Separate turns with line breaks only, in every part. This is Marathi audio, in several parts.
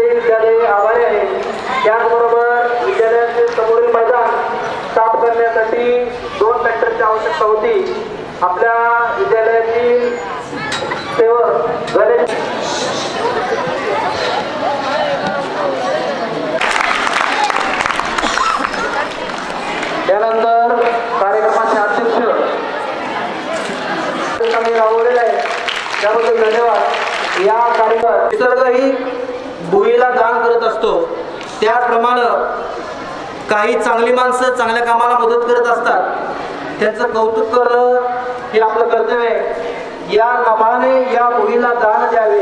विद्यालय आभारी आहे। त्याचबरोबर विद्यालयाचे समोरील मैदान साफ करण्यासाठी 2 ट्रॅक्टरची आवश्यकता होती। आपल्या विद्यालयातील सेवक गणेश त्यानंतर कार्यक्रमाचे अध्यक्ष राबवलेले आहे त्याबद्दल धन्यवाद। या कार्यक्रम निसर्ग ही भूमीला दान करत असतो, त्याप्रमाणे काही चांगली माणसं चांगल्या कामाला मदत करत असतात, त्यांचं कौतुक करणं हे आपलं कर्तव्य आहे। या नामाने या भूमीला दान द्यावे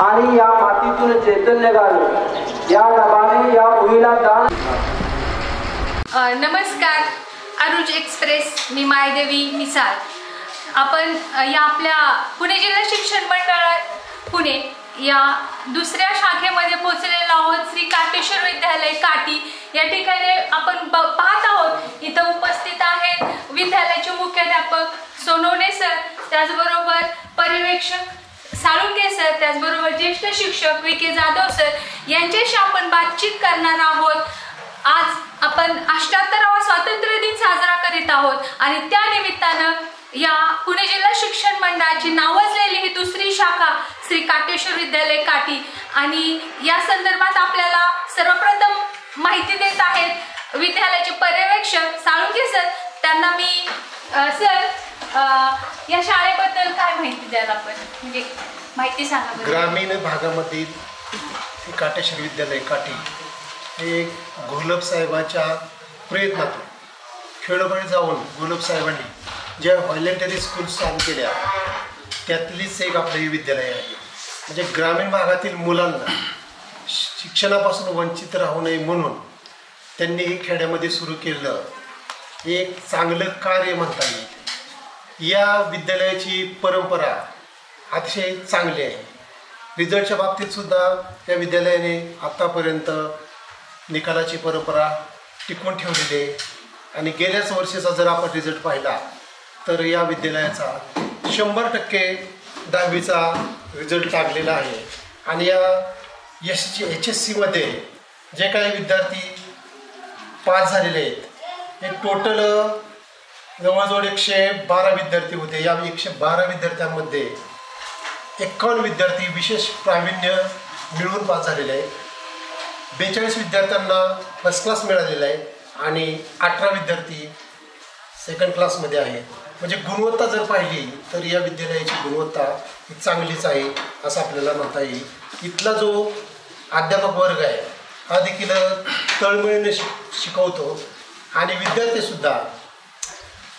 आणि या मातीतून चैतन्य गावे, या नामाने या भूमीला दान।
नमस्कार, अरुज एक्सप्रेस, मी मायदेवी मिसाळ। आपण या आपल्या पुणे जिल्हा शिक्षण मंडळ पुणे या दुसऱ्या शाखेमध्ये पोहोचलेलो आहोत। श्री काटेश्वर विद्यालय काटी या ठिकाणी आपण पाहत आहोत। इथं उपस्थित आहेत विद्यालयाचे मुख्याध्यापक सोनवणे सर, त्याचबरोबर पर्यवेक्षक साळुंके सर, त्याचबरोबर ज्येष्ठ शिक्षक विके जाधव सर यांच्याशी आपण बातचीत करणार आहोत। आज आपण 78वा स्वातंत्र्य दिन साजरा करीत आहोत आणि त्या निमित्तानं या पुणे जिल्हा शिक्षण मंडळाची नावाजलेली ही दुसरी शाखा श्री काटेश्वर विद्यालय काटी आणि या संदर्भात आपल्याला सर्वप्रथम माहिती देत आहेत विद्यालयाचे पर्यवेक्षक साळुंके सर। त्यांना मी सर या शाळेबद्दल काय माहिती द्याल आपण, म्हणजे माहिती सांगा।
ग्रामीण भागामधील काटेश्वर विद्यालय काटी हे घोलप साहेबांच्या प्रयत्नातून खेडोपाडी जाऊन घोलप साहेबांनी ज्या व्हॉलेंटरी स्कूल्स चालू केल्या त्यातलीच एक आपलं हे विद्यालय आहे। म्हणजे ग्रामीण भागातील मुलांना शिक्षणापासून वंचित राहू नये म्हणून त्यांनी हे खेड्यामध्ये सुरू केलं, एक चांगलं कार्य म्हणता येईल। या विद्यालयाची परंपरा अतिशय चांगली आहे। रिझल्टच्या बाबतीत सुद्धा या विद्यालयाने आत्तापर्यंत निकालाची परंपरा टिकवून ठेवलेली आहे आणि गेल्याच वर्षीचा जर आपण रिझल्ट पाहिला तर या विद्यालयाचा 100% 10वीचा रिझल्ट लागलेला आहे। आणि या HSCमध्ये जे काही विद्यार्थी पास झालेले आहेत हे टोटल जवळजवळ 112 विद्यार्थी होते। या 112 विद्यार्थ्यांमध्ये 51 विद्यार्थी विशेष प्रावीण्य मिळवून पास झालेले आहेत, 42 विद्यार्थ्यांना फर्स्ट क्लास मिळालेला आहे आणि 18 विद्यार्थी सेकंड क्लासमध्ये आहेत। म्हणजे गुणवत्ता जर पाहिली तर या विद्यालयाची गुणवत्ता ही चांगलीच आहे असं आपल्याला म्हणता येईल। इथला जो अध्यापक वर्ग आहे हा देखील तळमळीने शिकवतो आणि विद्यार्थीसुद्धा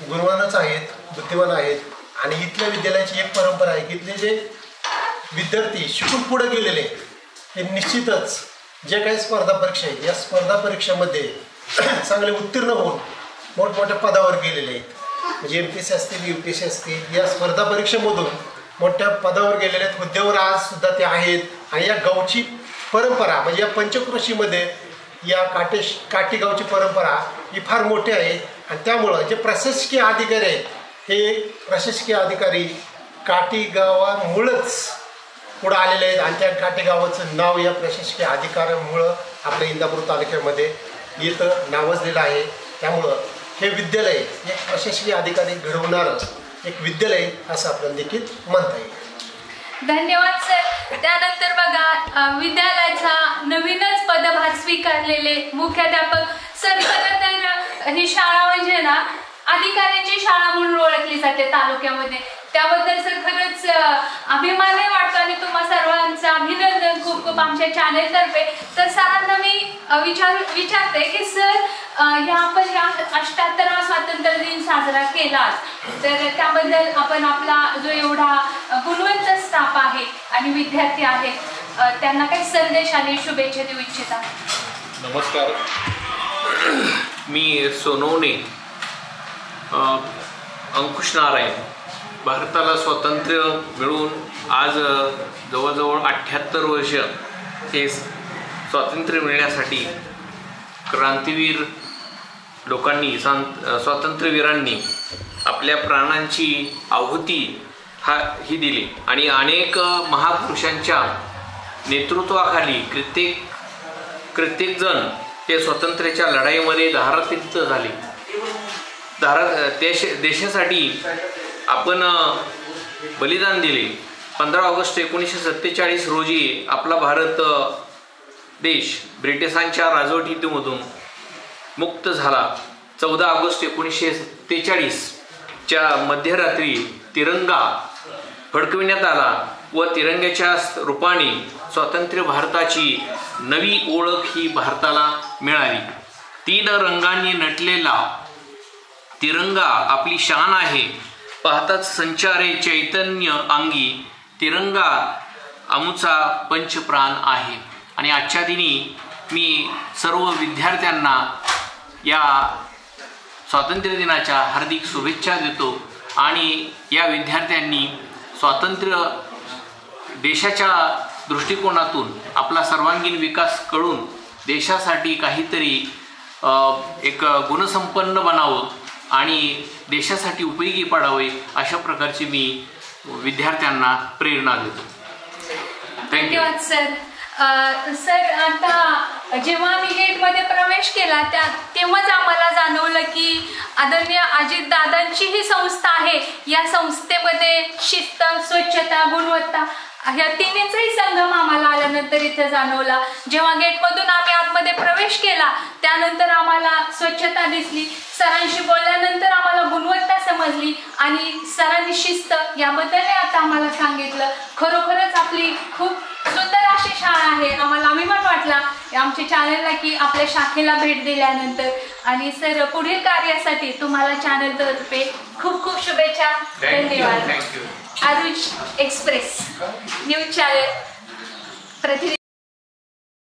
गुणवानच आहेत, बुद्धिमान आहेत। आणि इथल्या विद्यालयाची एक परंपरा आहे की इथले जे विद्यार्थी शिकून पुढे गेलेले हे निश्चितच जे काही स्पर्धा परीक्षा आहेत या स्पर्धा परीक्षेमध्ये चांगले उत्तीर्ण होऊन मोठमोठ्या पदावर गेलेले आहेत। म्हणजे MPSC असतील, UPSC असतील, या स्पर्धा परीक्षेमधून मोठ्या पदावर गेलेले आहेत, हुद्द्यावर आज सुद्धा ते आहेत। आणि या गावची परंपरा म्हणजे या पंचक्रोशीमध्ये या काटी गावची परंपरा ही फार मोठी आहे। आणि त्यामुळं जे प्रशासकीय अधिकारी आहेत हे प्रशासकीय अधिकारी काटी गावामुळंच पुढं आलेले आहेत आणि त्या काटी गावाचं नाव या प्रशासकीय अधिकाऱ्यामुळं आपल्या इंदापूर तालुक्यामध्ये इथं नावाजलेलं आहे। त्यामुळं हे विद्यालय एक प्रशासकीय अधिकारी घडवणारं एक विद्यालय असं आपल्याला देखील म्हणता येईल।
धन्यवाद सर। त्यानंतर बघा विद्यालयाचा नवीनच पदभार स्वीकारलेले मुख्याध्यापक सर। खरं तर ही शाळा म्हणजे ना अधिकाऱ्यांची शाळा म्हणून ओळखली जाते तालुक्यामध्ये, त्याबद्दल सर खरंच अभिमानही वाटतो आणि तुम्हा सर्वांचं अभिनंदन खूप खूप आमच्या चॅनेलतर्फे। तर सरांना मी विचारते की सर आपण 78वा स्वातंत्र्य दिन साजरा केला तर त्याबद्दल आपण आपला जो एवढा गुणवंत स्टाफ आहे आणि विद्यार्थी आहेत त्यांना काही संदेश आणि शुभेच्छा देऊ इच्छिता?
नमस्कार, मी सोनवणे अंकुश नारायण. भारताला स्वातंत्र्य मिळून आज जवळजवळ 78 वर्ष हे स्वातंत्र्य मिळण्यासाठी क्रांतीवीर लोकांनी स्वातंत्र्यवीरांनी आपल्या प्राणांची आहुती ही दिली आणि अनेक महापुरुषांच्या नेतृत्वाखाली कित्येक जण हे स्वातंत्र्याच्या लढाईमध्ये धारातीर्थ झाले. देशासाठी आपण बलिदान दिले. 15 ऑगस्ट 1947 रोजी आपला भारत देश ब्रिटिशांच्या राजवटीमधून मुक्त झाला. 14 ऑगस्ट 1943च्या मध्यरात्री तिरंगा फडकविण्यात आला व तिरंग्याच्या रूपाने स्वातंत्र्य भारताची नवी ओळख ही भारताला मिळाली. 3 रंगांनी नटलेला तिरंगा आपली शान आहे. पाहताच संचारे चैतन्य अंगी, तिरंगा आमुचा पंचप्राण आहे. आणि आजच्या दिनी मी सर्व विद्यार्थ्यांना या स्वातंत्र्य दिनाच्या हार्दिक शुभेच्छा देतो. आणि या विद्यार्थ्यांनी स्वातंत्र्य देशाच्या दृष्टिकोनातून आपला सर्वांगीण विकास करून देशासाठी काहीतरी एक गुणसंपन्न बनावं आणि देशासाठी उपयोगी पडावे अशा प्रकारची मी विद्यार्थ्यांना प्रेरणा देतो.
धन्यवाद सर. सर, आता जेव्हा आम्ही गेटमध्ये प्रवेश केला तेव्हाच आम्हाला जाणवलं की आदरणीय अजितदादांची ही संस्था आहे. या संस्थेमध्ये शिस्त, स्वच्छता, गुणवत्ता ह्या तिन्हीचाही संगम आम्हाला आल्यानंतर इथे जाणवला. जेव्हा गेटमधून आम्ही आतमध्ये प्रवेश केला त्यानंतर आम्हाला स्वच्छता दिसली. सरांशी बोलल्यानंतर आम्हाला गुणवत्ता समजली आणि सरांनी शिस्त याबद्दल आता आम्हाला सांगितलं. खरोखरच आपली खूप सुंदर अशी शाळा आहे. आम्हाला अभिमान वाटला आमच्या चॅनलला की आपल्या शाखेला भेट दिल्यानंतर. आणि सर, पुढील कार्यासाठी तुम्हाला चॅनल तर्फे खूप खूप शुभेच्छा. धन्यवाद. आरुज एक्सप्रेस न्यूज चॅनल प्रतिनिधी.